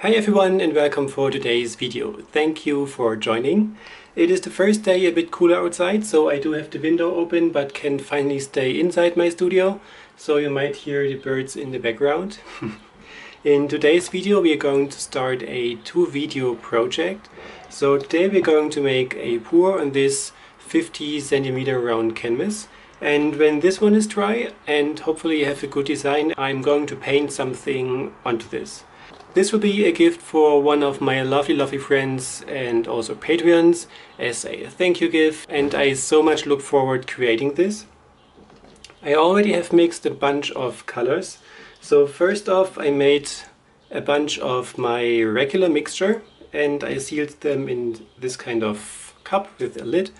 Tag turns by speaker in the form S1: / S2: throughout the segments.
S1: Hi everyone and welcome for today's video. Thank you for joining. It is the first day a bit cooler outside, so I do have the window open but can finally stay inside my studio, so you might hear the birds in the background. In today's video we are going to start a 2-video project. So today we're going to make a pour on this 50 centimeter round canvas. And when this one is dry and hopefully have a good design, I'm going to paint something onto this. This will be a gift for one of my lovely friends and also Patreons as a thank you gift, and I so much look forward creating this. I already have mixed a bunch of colors. So first off I made a bunch of my regular mixture and I sealed them in this kind of cup with a lid.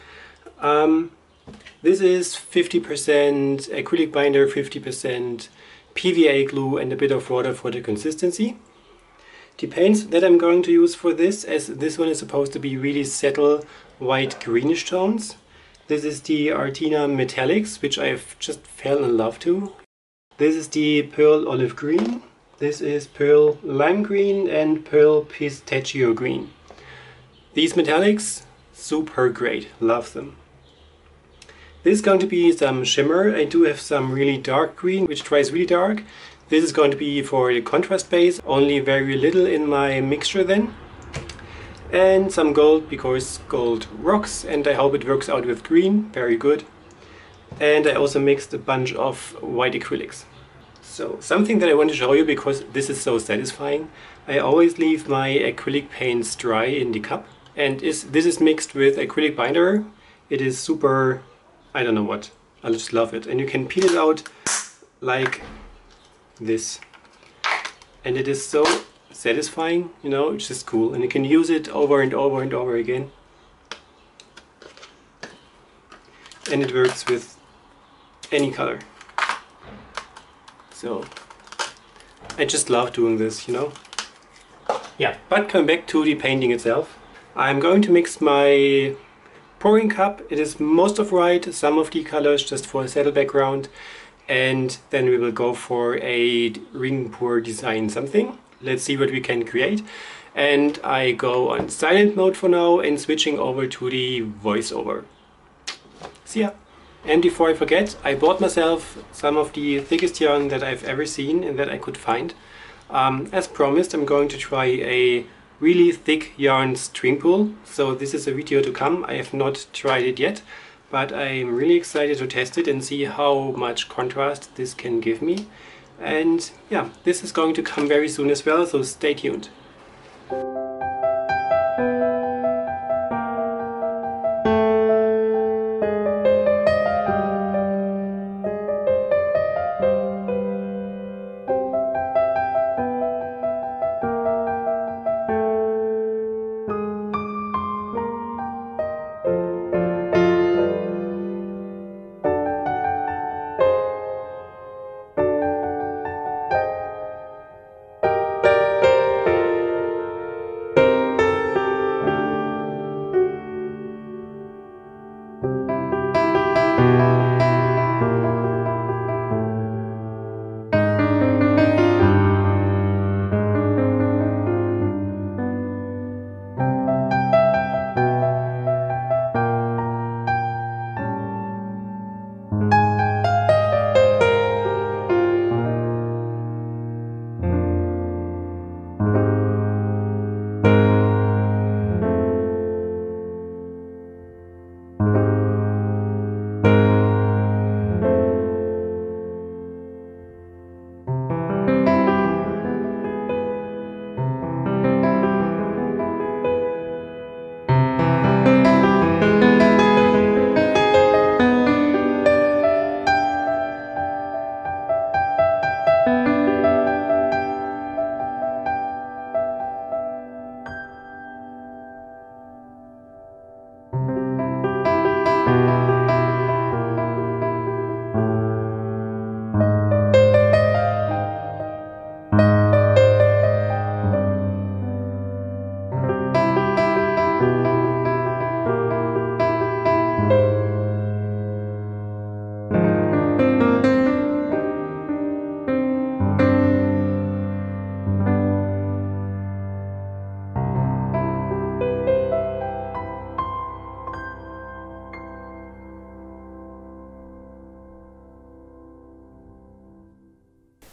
S1: This is 50% acrylic binder, 50% PVA glue and a bit of water for the consistency. The paints that I'm going to use for this, as this one is supposed to be really subtle white greenish tones. This is the Artina Metallics, which I've just fell in love to. This is the Pearl Olive Green. This is Pearl Lime Green and Pearl Pistachio Green. These metallics, super great, love them. This is going to be some shimmer. I do have some really dark green, which dries really dark. This is going to be for the contrast base, only very little in my mixture then. And some gold, because gold rocks, and I hope it works out with green, very good. And I also mixed a bunch of white acrylics. So something that I want to show you, because this is so satisfying, I always leave my acrylic paints dry in the cup. And this is mixed with acrylic binder. It is super, I don't know what, I just love it. And you can peel it out like this, and it is so satisfying, you know, it's just cool, and you can use it over and over and over again, and it works with any color. So I just love doing this, you know. Yeah, but coming back to the painting itself, I'm going to mix my pouring cup. It is most of white, some of the colors just for a saddle background. And then we will go for a ring pour design something. Let's see what we can create. And I go on silent mode for now and switching over to the voiceover. See ya! And before I forget, I bought myself some of the thickest yarn that I've ever seen and that I could find. As promised, I'm going to try a really thick yarn string pull. So this is a video to come. I have not tried it yet. But I'm really excited to test it and see how much contrast this can give me. And yeah, this is going to come very soon as well, so stay tuned.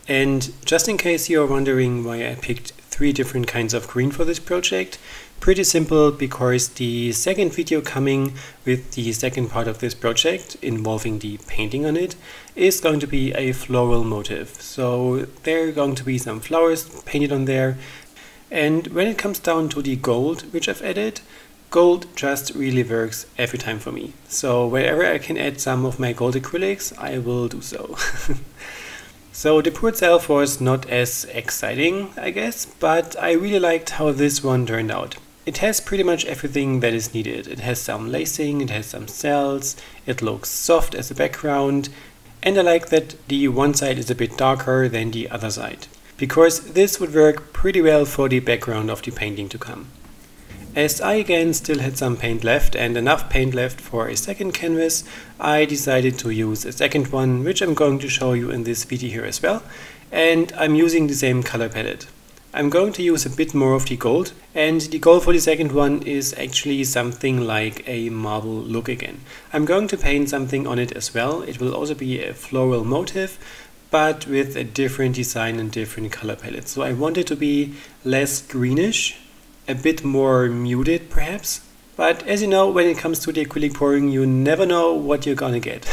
S1: And just in case you're wondering why I picked 3 different kinds of green for this project, pretty simple, because the second video coming with the second part of this project involving the painting on it is going to be a floral motif. So there are going to be some flowers painted on there. And when it comes down to the gold which I've added, gold just really works every time for me. So wherever I can add some of my gold acrylics, I will do so. So the pour itself was not as exciting, I guess, but I really liked how this one turned out. It has pretty much everything that is needed. It has some lacing, it has some cells, it looks soft as a background, and I like that the one side is a bit darker than the other side, because this would work pretty well for the background of the painting to come. As I again still had some paint left and enough paint left for a second canvas, I decided to use a second one, which I'm going to show you in this video here as well, and I'm using the same color palette. I'm going to use a bit more of the gold, and the gold for the second one is actually something like a marble look again. I'm going to paint something on it as well. It will also be a floral motif, but with a different design and different color palette. So I want it to be less greenish, a bit more muted perhaps. But as you know, when it comes to the acrylic pouring, you never know what you're gonna get.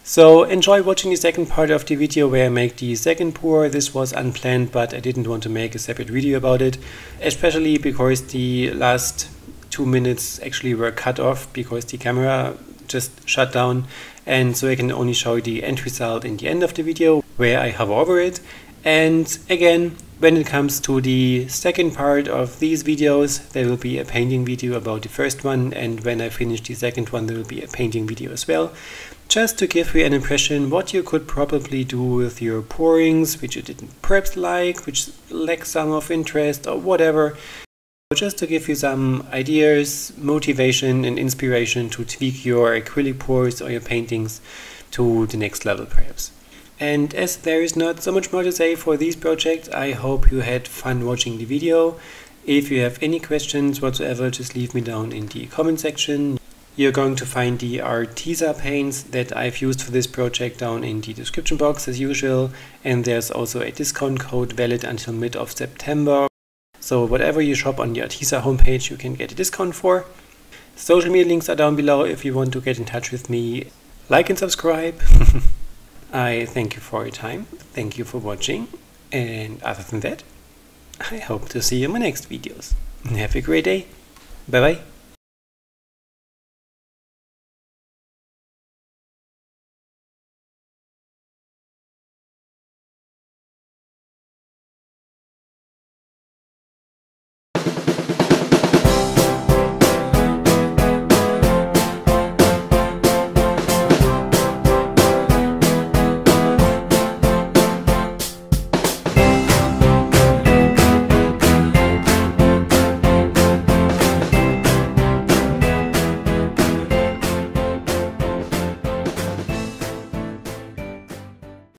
S1: So enjoy watching the second part of the video where I make the second pour. This was unplanned, but I didn't want to make a separate video about it, especially because the last 2 minutes actually were cut off because the camera just shut down, and so I can only show you the end result in the end of the video where I hover over it. And again, when it comes to the second part of these videos, there will be a painting video about the first one, and when I finish the second one there will be a painting video as well, just to give you an impression what you could probably do with your pourings, which you didn't perhaps like, which lack some of interest or whatever. Just to give you some ideas, motivation and inspiration to tweak your acrylic pours or your paintings to the next level perhaps. And as there is not so much more to say for these projects, I hope you had fun watching the video. If you have any questions whatsoever, just leave me down in the comment section. You're going to find the Arteza paints that I've used for this project down in the description box as usual, and there's also a discount code valid until mid of September. So whatever you shop on the Arteza homepage, you can get a discount for. Social media links are down below if you want to get in touch with me. Like and subscribe. I thank you for your time, thank you for watching, and other than that, I hope to see you in my next videos. Have a great day. Bye bye.